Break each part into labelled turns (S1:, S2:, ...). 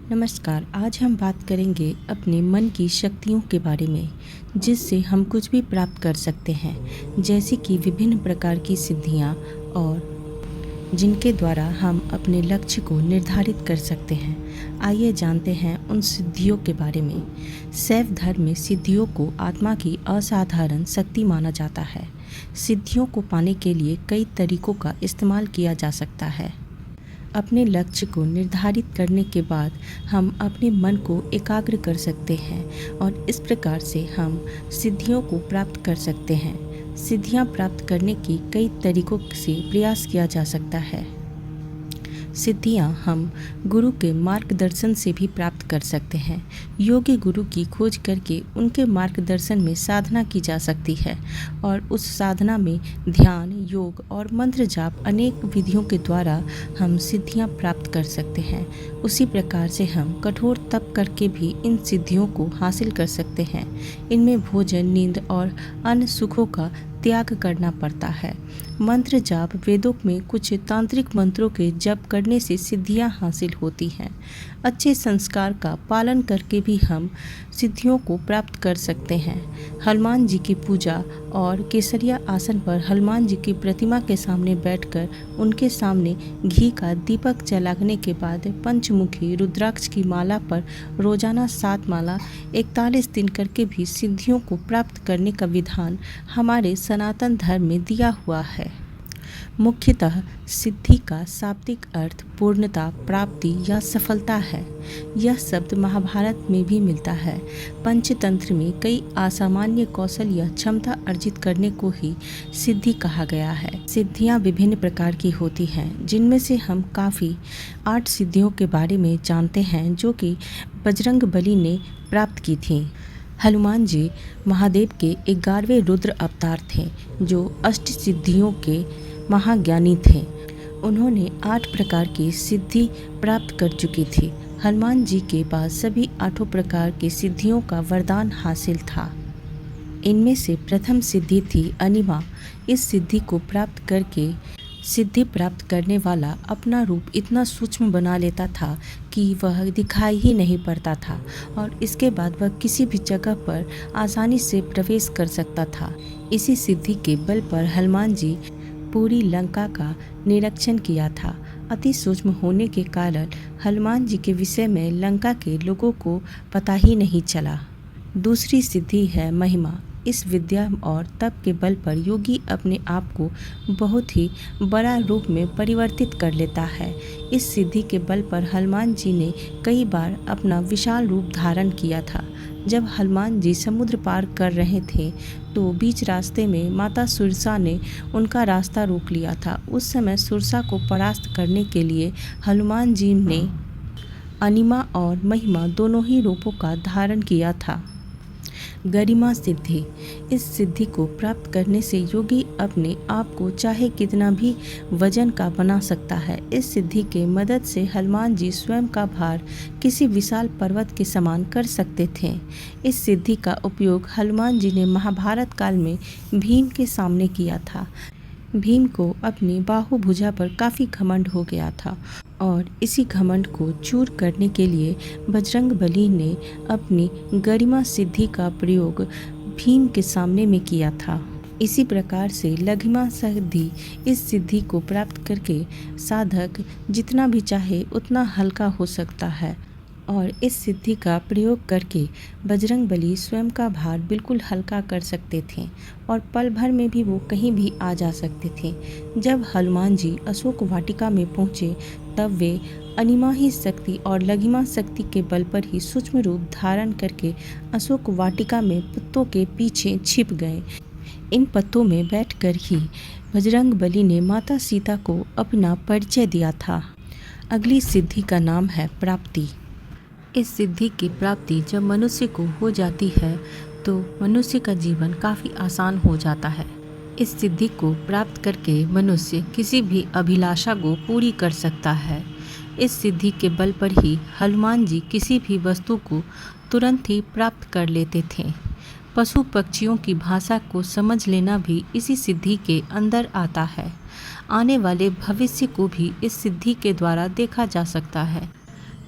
S1: नमस्कार। आज हम बात करेंगे अपने मन की शक्तियों के बारे में, जिससे हम कुछ भी प्राप्त कर सकते हैं, जैसे कि विभिन्न प्रकार की सिद्धियाँ और जिनके द्वारा हम अपने लक्ष्य को निर्धारित कर सकते हैं। आइए जानते हैं उन सिद्धियों के बारे में। शैव धर्म में सिद्धियों को आत्मा की असाधारण शक्ति माना जाता है। सिद्धियों को पाने के लिए कई तरीकों का इस्तेमाल किया जा सकता है। अपने लक्ष्य को निर्धारित करने के बाद हम अपने मन को एकाग्र कर सकते हैं और इस प्रकार से हम सिद्धियों को प्राप्त कर सकते हैं। सिद्धियां प्राप्त करने की कई तरीकों से प्रयास किया जा सकता है। सिद्धियां हम गुरु के मार्गदर्शन से भी प्राप्त कर सकते हैं। योग्य गुरु की खोज करके उनके मार्गदर्शन में साधना की जा सकती है और उस साधना में ध्यान, योग और मंत्र जाप अनेक विधियों के द्वारा हम सिद्धियां प्राप्त कर सकते हैं। उसी प्रकार से हम कठोर तप करके भी इन सिद्धियों को हासिल कर सकते हैं। इनमें भोजन, नींद और अन्य सुखों का त्याग करना पड़ता है। मंत्र जाप वेदों में कुछ तांत्रिक मंत्रों के जप करने से सिद्धियां हासिल होती हैं। अच्छे संस्कार का पालन करके भी हम सिद्धियों को प्राप्त कर सकते हैं। हनुमान जी की पूजा और केसरिया आसन पर हनुमान जी की प्रतिमा के सामने बैठकर उनके सामने घी का दीपक जलाने के बाद पंचमुखी रुद्राक्ष की माला पर रोजाना 7 माला 41 दिन करके भी सिद्धियों को प्राप्त करने का विधान हमारे सनातन धर्म में दिया हुआ है। मुख्यतः सिद्धि का शाब्दिक अर्थ पूर्णता, प्राप्ति या सफलता है। यह शब्द महाभारत में भी मिलता है। पंचतंत्र में कई असामान्य कौशल या क्षमता अर्जित करने को ही सिद्धि कहा गया है। सिद्धियां विभिन्न प्रकार की होती हैं, जिनमें से हम काफ़ी 8 सिद्धियों के बारे में जानते हैं जो कि बजरंगबली ने प्राप्त की थी। हनुमान जी महादेव के 11वें रुद्र अवतार थे, जो अष्ट सिद्धियों के महाज्ञानी थे। उन्होंने 8 प्रकार की सिद्धि प्राप्त कर चुकी थी। हनुमान जी के पास सभी 8 प्रकार की सिद्धियों का वरदान हासिल था। इनमें से प्रथम सिद्धि थी अनिमा। इस सिद्धि को प्राप्त करके सिद्धि प्राप्त करने वाला अपना रूप इतना सूक्ष्म बना लेता था कि वह दिखाई ही नहीं पड़ता था और इसके बाद वह किसी भी जगह पर आसानी से प्रवेश कर सकता था। इसी सिद्धि के बल पर हनुमान जी पूरी लंका का निरीक्षण किया था। अति सूक्ष्म होने के कारण हनुमान जी के विषय में लंका के लोगों को पता ही नहीं चला। दूसरी सिद्धि है महिमा। इस विद्या और तप के बल पर योगी अपने आप को बहुत ही बड़ा रूप में परिवर्तित कर लेता है। इस सिद्धि के बल पर हनुमान जी ने कई बार अपना विशाल रूप धारण किया था। जब हनुमान जी समुद्र पार कर रहे थे तो बीच रास्ते में माता सुरसा ने उनका रास्ता रोक लिया था। उस समय सुरसा को परास्त करने के लिए हनुमान जी ने अनिमा और महिमा दोनों ही रूपों का धारण किया था। गरिमा सिद्धि। इस सिद्धि को प्राप्त करने से योगी अपने आप को चाहे कितना भी वजन का बना सकता है। इस सिद्धि के मदद से हनुमान जी स्वयं का भार किसी विशाल पर्वत के समान कर सकते थे। इस सिद्धि का उपयोग हनुमान जी ने महाभारत काल में भीम के सामने किया था। भीम को अपनी बाहुभुजा पर काफ़ी घमंड हो गया था और इसी घमंड को चूर करने के लिए बजरंगबली ने अपनी गरिमा सिद्धि का प्रयोग भीम के सामने में किया था। इसी प्रकार से लघिमा सिद्धि। इस सिद्धि को प्राप्त करके साधक जितना भी चाहे उतना हल्का हो सकता है और इस सिद्धि का प्रयोग करके बजरंगबली स्वयं का भार बिल्कुल हल्का कर सकते थे और पल भर में भी वो कहीं भी आ जा सकते थे। जब हनुमान जी अशोक वाटिका में पहुँचे तब वे अनिमा ही शक्ति और लघिमा शक्ति के बल पर ही सूक्ष्म रूप धारण करके अशोक वाटिका में पत्तों के पीछे छिप गए। इन पत्तों में बैठकर ही बजरंगबली ने माता सीता को अपना परिचय दिया था। अगली सिद्धि का नाम है प्राप्ति। इस सिद्धि की प्राप्ति जब मनुष्य को हो जाती है तो मनुष्य का जीवन काफ़ी आसान हो जाता है। इस सिद्धि को प्राप्त करके मनुष्य किसी भी अभिलाषा को पूरी कर सकता है। इस सिद्धि के बल पर ही हनुमान जी किसी भी वस्तु को तुरंत ही प्राप्त कर लेते थे। पशु पक्षियों की भाषा को समझ लेना भी इसी सिद्धि के अंदर आता है। आने वाले भविष्य को भी इस सिद्धि के द्वारा देखा जा सकता है।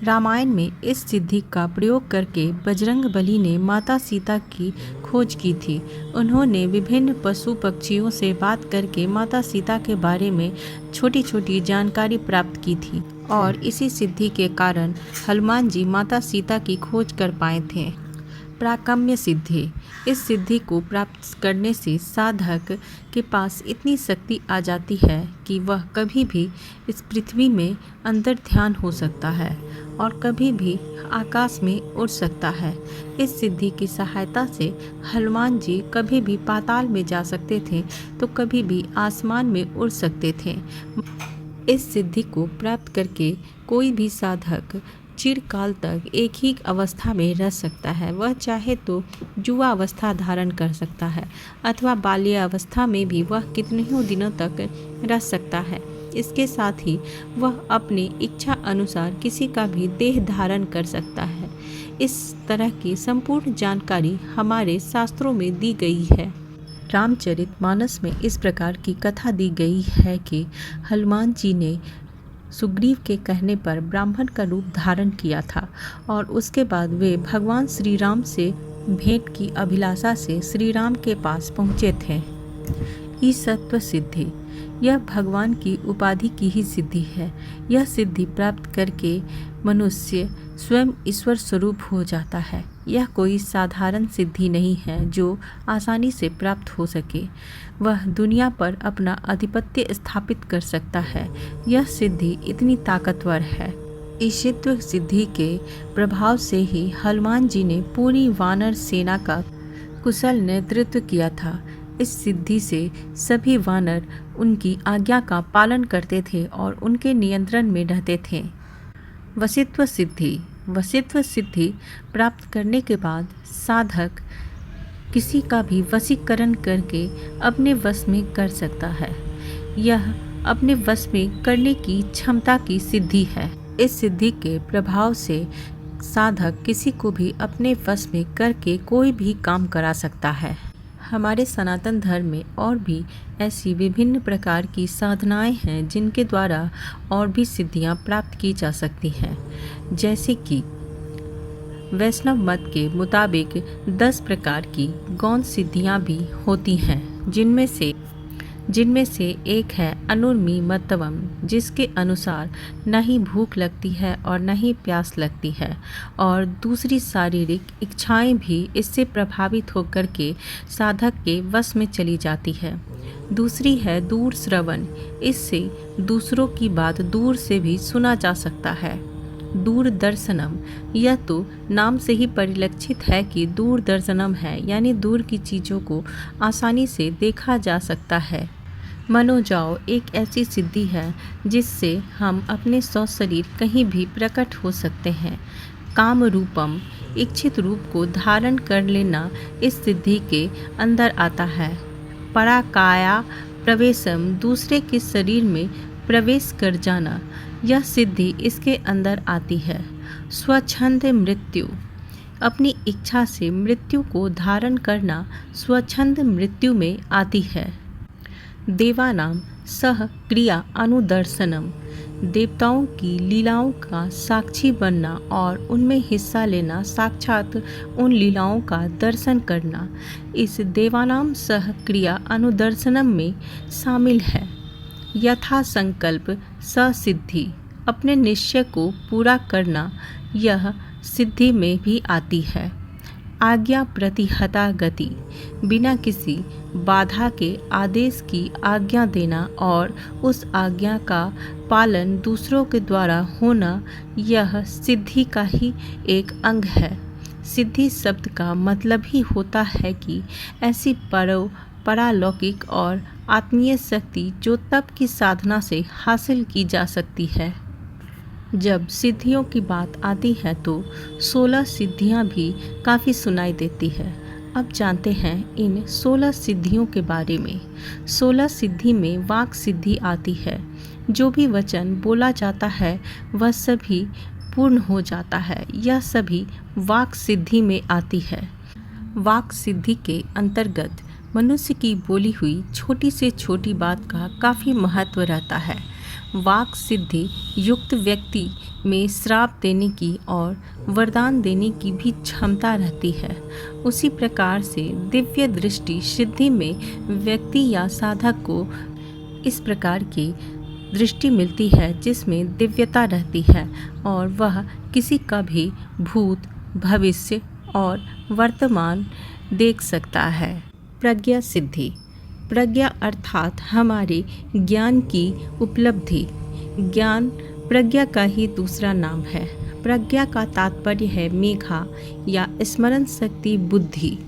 S1: रामायण में इस सिद्धि का प्रयोग करके बजरंगबली ने माता सीता की खोज की थी। उन्होंने विभिन्न पशु पक्षियों से बात करके माता सीता के बारे में छोटी छोटी जानकारी प्राप्त की थी और इसी सिद्धि के कारण हनुमान जी माता सीता की खोज कर पाए थे। प्राकम्य सिद्धि। इस सिद्धि को प्राप्त करने से साधक के पास इतनी शक्ति आ जाती है कि वह कभी भी इस पृथ्वी में अंतर ध्यान हो सकता है और कभी भी आकाश में उड़ सकता है। इस सिद्धि की सहायता से हनुमान जी कभी भी पाताल में जा सकते थे तो कभी भी आसमान में उड़ सकते थे। इस सिद्धि को प्राप्त करके कोई भी साधक चिरकाल तक एक ही अवस्था में रह सकता है। वह चाहे तो युवा अवस्था धारण कर सकता है अथवा बाल्य अवस्था में भी वह कितने दिनों तक रह सकता है। इसके साथ ही वह अपनी इच्छा अनुसार किसी का भी देह धारण कर सकता है। इस तरह की संपूर्ण जानकारी हमारे शास्त्रों में दी गई है। रामचरितमानस में इस प्रकार की कथा दी गई है कि हनुमान जी ने सुग्रीव के कहने पर ब्राह्मण का रूप धारण किया था और उसके बाद वे भगवान श्री राम से भेंट की अभिलाषा से श्री राम के पास पहुँचे थे। ईसत्व सिद्धि। यह भगवान की उपाधि की ही सिद्धि है। यह सिद्धि प्राप्त करके मनुष्य स्वयं ईश्वर स्वरूप हो जाता है। यह कोई साधारण सिद्धि नहीं है जो आसानी से प्राप्त हो सके। वह दुनिया पर अपना आधिपत्य स्थापित कर सकता है। यह सिद्धि इतनी ताकतवर है। ईशित्व सिद्धि के प्रभाव से ही हनुमान जी ने पूरी वानर सेना का कुशल नेतृत्व किया था। इस सिद्धि से सभी वानर उनकी आज्ञा का पालन करते थे और उनके नियंत्रण में रहते थे। वशित्व सिद्धि। वशित्व सिद्धि प्राप्त करने के बाद साधक किसी का भी वशीकरण करके अपने वश में कर सकता है। यह अपने वश में करने की क्षमता की सिद्धि है। इस सिद्धि के प्रभाव से साधक किसी को भी अपने वश में करके कोई भी काम करा सकता है। हमारे सनातन धर्म में और भी ऐसी विभिन्न प्रकार की साधनाएं हैं जिनके द्वारा और भी सिद्धियां प्राप्त की जा सकती हैं। जैसे कि वैष्णव मत के मुताबिक 10 प्रकार की गौण सिद्धियां भी होती हैं, जिनमें से एक है अनुर्मिमत्वम, जिसके अनुसार न ही भूख लगती है और न ही प्यास लगती है और दूसरी शारीरिक इच्छाएं भी इससे प्रभावित होकर के साधक के वश में चली जाती है। दूसरी है दूर श्रवण, इससे दूसरों की बात दूर से भी सुना जा सकता है। दूरदर्शनम, यह तो नाम से ही परिलक्षित है कि दूरदर्शनम है, यानी दूर की चीज़ों को आसानी से देखा जा सकता है। मनोजाव एक ऐसी सिद्धि है जिससे हम अपने शरीर कहीं भी प्रकट हो सकते हैं। काम रूपम, इच्छित रूप को धारण कर लेना इस सिद्धि के अंदर आता है। पराकाया प्रवेशम, दूसरे के शरीर में प्रवेश कर जाना, यह सिद्धि इसके अंदर आती है। स्वच्छंद मृत्यु, अपनी इच्छा से मृत्यु को धारण करना स्वच्छंद मृत्यु में आती है। देवानाम सह क्रिया अनुदर्शनम, देवताओं की लीलाओं का साक्षी बनना और उनमें हिस्सा लेना, साक्षात उन लीलाओं का दर्शन करना, इस देवानाम सह क्रिया अनुदर्शनम में शामिल है। यथा संकल्प ससिद्धि, अपने निश्चय को पूरा करना, यह सिद्धि में भी आती है। आज्ञा प्रतिहता गति, बिना किसी बाधा के आदेश की आज्ञा देना और उस आज्ञा का पालन दूसरों के द्वारा होना, यह सिद्धि का ही एक अंग है। सिद्धि शब्द का मतलब ही होता है कि ऐसी परालौकिक और आत्मीय शक्ति जो तप की साधना से हासिल की जा सकती है। जब सिद्धियों की बात आती है तो 16 सिद्धियां भी काफ़ी सुनाई देती है। अब जानते हैं इन 16 सिद्धियों के बारे में। 16 सिद्धि में वाक सिद्धि आती है। जो भी वचन बोला जाता है वह सभी पूर्ण हो जाता है। यह सभी वाक सिद्धि में आती है। वाक सिद्धि के अंतर्गत मनुष्य की बोली हुई छोटी से छोटी बात का काफ़ी महत्व रहता है। वाक सिद्धि युक्त व्यक्ति में श्राप देने की और वरदान देने की भी क्षमता रहती है। उसी प्रकार से दिव्य दृष्टि सिद्धि में व्यक्ति या साधक को इस प्रकार की दृष्टि मिलती है जिसमें दिव्यता रहती है और वह किसी का भी भूत, भविष्य और वर्तमान देख सकता है। प्रज्ञा सिद्धि। प्रज्ञा अर्थात हमारे ज्ञान की उपलब्धि। ज्ञान प्रज्ञा का ही दूसरा नाम है। प्रज्ञा का तात्पर्य है मेघा या स्मरण शक्ति, बुद्धि।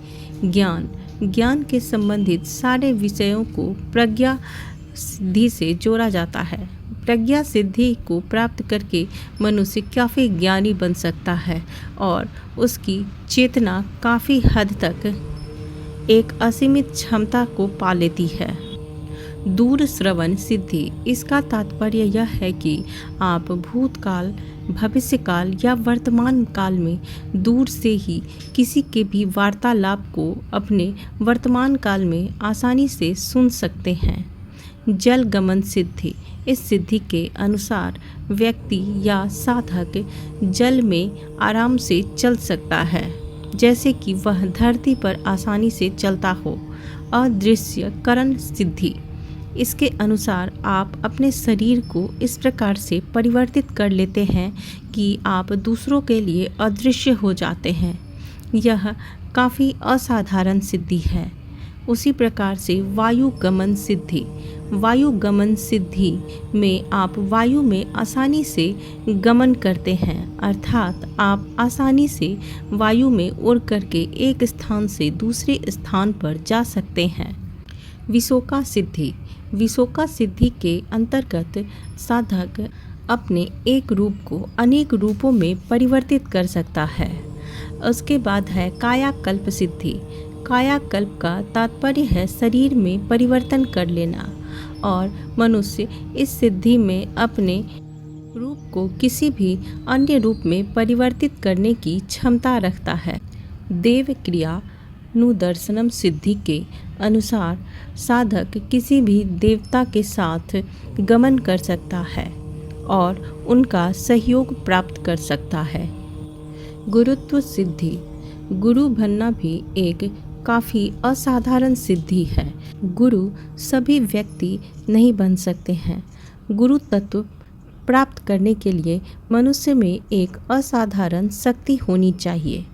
S1: ज्ञान के संबंधित सारे विषयों को प्रज्ञा सिद्धि से जोड़ा जाता है। प्रज्ञा सिद्धि को प्राप्त करके मनुष्य काफ़ी ज्ञानी बन सकता है और उसकी चेतना काफ़ी हद तक एक असीमित क्षमता को पा लेती है। दूर श्रवण सिद्धि। इसका तात्पर्य यह है कि आप भूतकाल, भविष्यकाल या वर्तमान काल में दूर से ही किसी के भी वार्तालाप को अपने वर्तमान काल में आसानी से सुन सकते हैं। जल गमन सिद्धि। इस सिद्धि के अनुसार व्यक्ति या साधक जल में आराम से चल सकता है, जैसे कि वह धरती पर आसानी से चलता हो। अदृश्यकरण सिद्धि। इसके अनुसार आप अपने शरीर को इस प्रकार से परिवर्तित कर लेते हैं कि आप दूसरों के लिए अदृश्य हो जाते हैं। यह काफ़ी असाधारण सिद्धि है। उसी प्रकार से वायु गमन सिद्धि। वायु गमन सिद्धि में आप वायु में आसानी से गमन करते हैं, अर्थात आप आसानी से वायु में उड़ करके एक स्थान से दूसरे स्थान पर जा सकते हैं। विशोका सिद्धि। विशोका सिद्धि के अंतर्गत साधक अपने एक रूप को अनेक रूपों में परिवर्तित कर सकता है। उसके बाद है कायाकल्प सिद्धि। कायाकल्प का तात्पर्य है शरीर में परिवर्तन कर लेना और मनुष्य इस सिद्धि में अपने रूप को किसी भी अन्य रूप में परिवर्तित करने की क्षमता रखता है। देव क्रिया नुदर्शनम सिद्धि के अनुसार साधक किसी भी देवता के साथ गमन कर सकता है और उनका सहयोग प्राप्त कर सकता है। गुरुत्व सिद्धि। गुरु बनना भी एक काफ़ी असाधारण सिद्धि है। गुरु सभी व्यक्ति नहीं बन सकते हैं। गुरु तत्व प्राप्त करने के लिए मनुष्य में एक असाधारण शक्ति होनी चाहिए।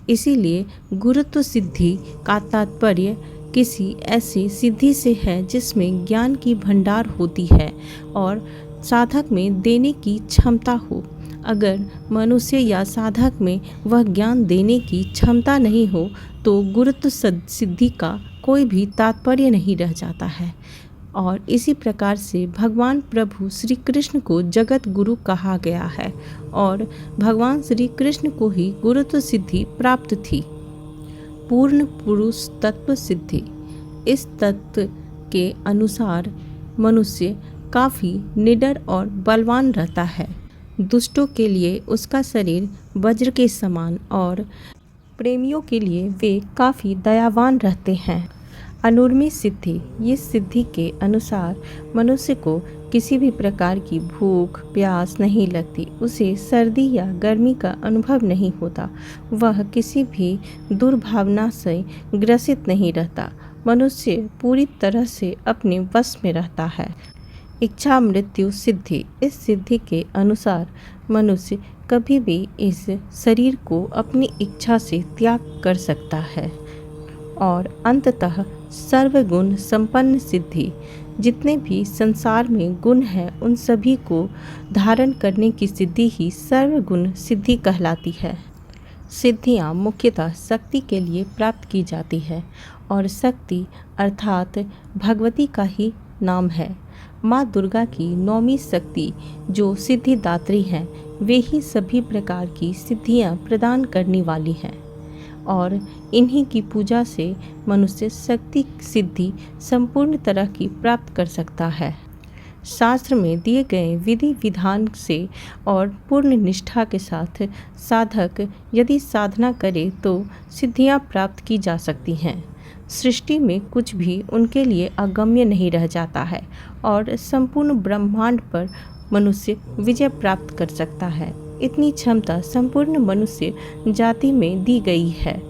S1: इसीलिए गुरुत्व सिद्धि का तात्पर्य किसी ऐसी सिद्धि से है जिसमें ज्ञान की भंडार होती है और साधक में देने की क्षमता हो। अगर मनुष्य या साधक में वह ज्ञान देने की क्षमता नहीं हो तो गुरुत्व सिद्धि का कोई भी तात्पर्य नहीं रह जाता है। और इसी प्रकार से भगवान प्रभु श्री कृष्ण को जगत गुरु कहा गया है और भगवान श्री कृष्ण को ही गुरुत्व सिद्धि प्राप्त थी। पूर्ण पुरुष तत्व सिद्धि। इस तत्व के अनुसार मनुष्य काफ़ी निडर और बलवान रहता है। दुष्टों के लिए उसका शरीर वज्र के समान और प्रेमियों के लिए वे काफ़ी दयावान रहते हैं। अनुर्मी सिद्धि। ये सिद्धि के अनुसार मनुष्य को किसी भी प्रकार की भूख प्यास नहीं लगती, उसे सर्दी या गर्मी का अनुभव नहीं होता, वह किसी भी दुर्भावना से ग्रसित नहीं रहता। मनुष्य पूरी तरह से अपने वश में रहता है। इच्छा मृत्यु सिद्धि। इस सिद्धि के अनुसार मनुष्य कभी भी इस शरीर को अपनी इच्छा से त्याग कर सकता है। और अंततः सर्वगुण संपन्न सिद्धि। जितने भी संसार में गुण हैं उन सभी को धारण करने की सिद्धि ही सर्वगुण सिद्धि कहलाती है। सिद्धियाँ मुख्यतः शक्ति के लिए प्राप्त की जाती है और शक्ति अर्थात भगवती का ही नाम है। माँ दुर्गा की नौवीं शक्ति जो सिद्धिदात्री हैं वे ही सभी प्रकार की सिद्धियाँ प्रदान करने वाली हैं और इन्हीं की पूजा से मनुष्य शक्ति सिद्धि संपूर्ण तरह की प्राप्त कर सकता है। शास्त्र में दिए गए विधि विधान से और पूर्ण निष्ठा के साथ साधक यदि साधना करे तो सिद्धियां प्राप्त की जा सकती हैं। सृष्टि में कुछ भी उनके लिए अगम्य नहीं रह जाता है और संपूर्ण ब्रह्मांड पर मनुष्य विजय प्राप्त कर सकता है। इतनी क्षमता संपूर्ण मनुष्य जाति में दी गई है।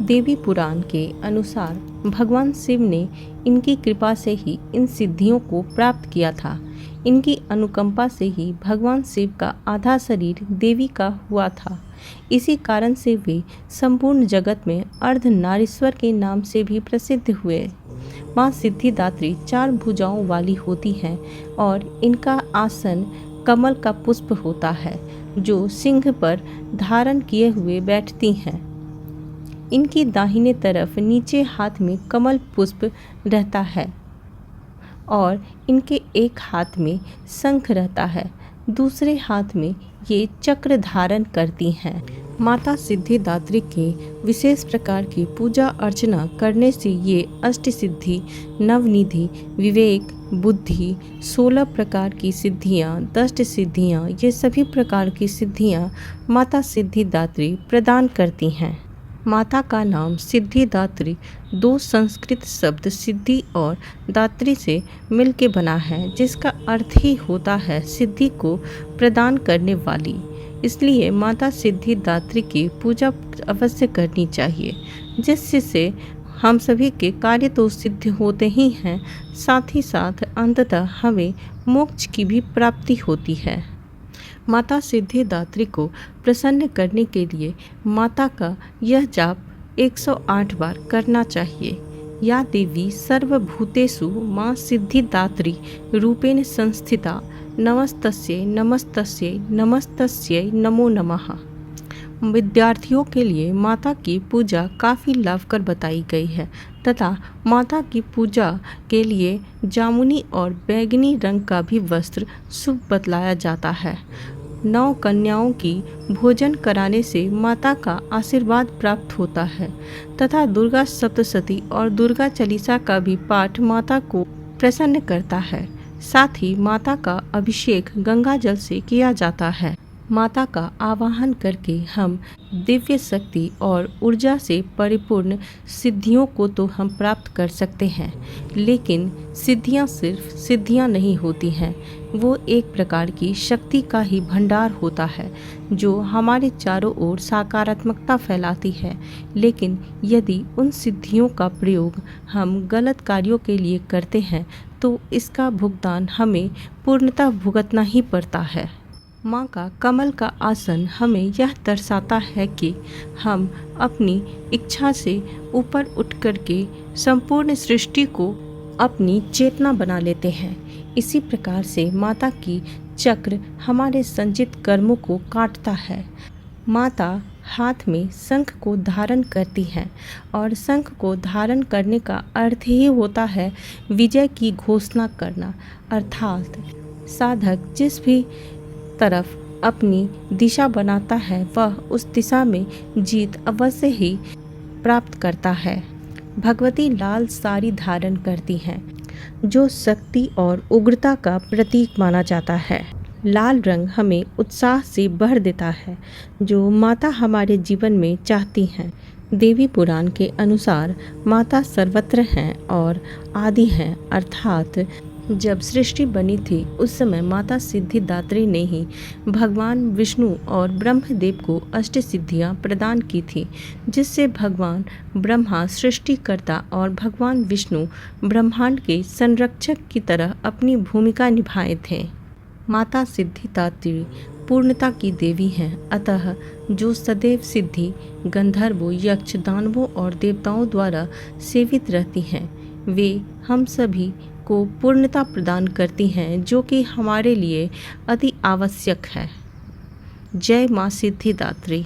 S1: देवी पुराण के अनुसार भगवान शिव ने इनकी कृपा से ही इन सिद्धियों को प्राप्त किया था। इनकी अनुकंपा से ही भगवान शिव का आधा शरीर देवी का हुआ था। इसी कारण से वे संपूर्ण जगत में अर्धनारीश्वर के नाम से भी प्रसिद्ध हुए। माँ सिद्धिदात्री 4 भुजाओं वाली होती हैं और इनका आसन कमल का पुष्प होता है जो सिंह पर धारण किए हुए बैठती हैं। इनकी दाहिने तरफ नीचे हाथ में कमल पुष्प रहता है और इनके एक हाथ में शंख रहता है, दूसरे हाथ में ये चक्र धारण करती हैं। माता सिद्धिदात्री के विशेष प्रकार की पूजा अर्चना करने से ये अष्ट सिद्धि, नवनिधि, विवेक, बुद्धि, 16 प्रकार की सिद्धियाँ, 10 सिद्धियाँ, ये सभी प्रकार की सिद्धियाँ माता सिद्धिदात्री प्रदान करती हैं। माता का नाम सिद्धिदात्री 2 संस्कृत शब्द सिद्धि और दात्री से मिलके बना है, जिसका अर्थ ही होता है सिद्धि को प्रदान करने वाली। इसलिए माता सिद्धिदात्री की पूजा अवश्य करनी चाहिए, जिससे हम सभी के कार्य तो सिद्ध होते ही हैं, साथ ही साथ अंततः हमें मोक्ष की भी प्राप्ति होती है। माता सिद्धिदात्री को प्रसन्न करने के लिए माता का यह जाप 108 बार करना चाहिए। या देवी सर्वभूतेषु माँ सिद्धिदात्री रूपेण संस्थिता नमस्तस्यै नमस्तस्यै नमस्तस्यै नमो नमः। विद्यार्थियों के लिए माता की पूजा काफ़ी लाभकर बताई गई है तथा माता की पूजा के लिए जामुनी और बैंगनी रंग का भी वस्त्र शुभ बतलाया जाता है। 9 कन्याओं की भोजन कराने से माता का आशीर्वाद प्राप्त होता है तथा दुर्गा सप्तशती और दुर्गा चालीसा का भी पाठ माता को प्रसन्न करता है। साथ ही माता का अभिषेक गंगा जल से किया जाता है। माता का आवाहन करके हम दिव्य शक्ति और ऊर्जा से परिपूर्ण सिद्धियों को तो हम प्राप्त कर सकते हैं, लेकिन सिद्धियां सिर्फ सिद्धियां नहीं होती हैं। वो एक प्रकार की शक्ति का ही भंडार होता है जो हमारे चारों ओर सकारात्मकता फैलाती है। लेकिन यदि उन सिद्धियों का प्रयोग हम गलत कार्यों के लिए करते हैं तो इसका भुगतान हमें पूर्णतः भुगतना ही पड़ता है। माँ का कमल का आसन हमें यह दर्शाता है कि हम अपनी इच्छा से ऊपर उठ कर के संपूर्ण सृष्टि को अपनी चेतना बना लेते हैं। इसी प्रकार से माता की चक्र हमारे संचित कर्मों को काटता है। माता हाथ में शंख को धारण करती हैं और शंख को धारण करने का अर्थ ही होता है विजय की घोषणा करना, अर्थात साधक जिस भी तरफ अपनी दिशा बनाता है वह उस दिशा में जीत अवश्य ही प्राप्त करता है। भगवती लाल साड़ी धारण करती हैं जो शक्ति और उग्रता का प्रतीक माना जाता है। लाल रंग हमें उत्साह से भर देता है जो माता हमारे जीवन में चाहती हैं। देवी पुराण के अनुसार माता सर्वत्र हैं और आदि हैं, अर्थात जब सृष्टि बनी थी उस समय माता सिद्धिदात्री ने ही भगवान विष्णु और ब्रह्मदेव को अष्ट सिद्धियाँ प्रदान की थी, जिससे भगवान ब्रह्मा सृष्टिकर्ता और भगवान विष्णु ब्रह्मांड के संरक्षक की तरह अपनी भूमिका निभाए थे। माता सिद्धिदात्री पूर्णता की देवी हैं, अतः जो सदैव सिद्धि, गंधर्वों, यक्ष, दानवों और देवताओं द्वारा सेवित रहती हैं, वे हम सभी को पूर्णता प्रदान करती हैं, जो कि हमारे लिए अति आवश्यक है। जय माँ सिद्धिदात्री।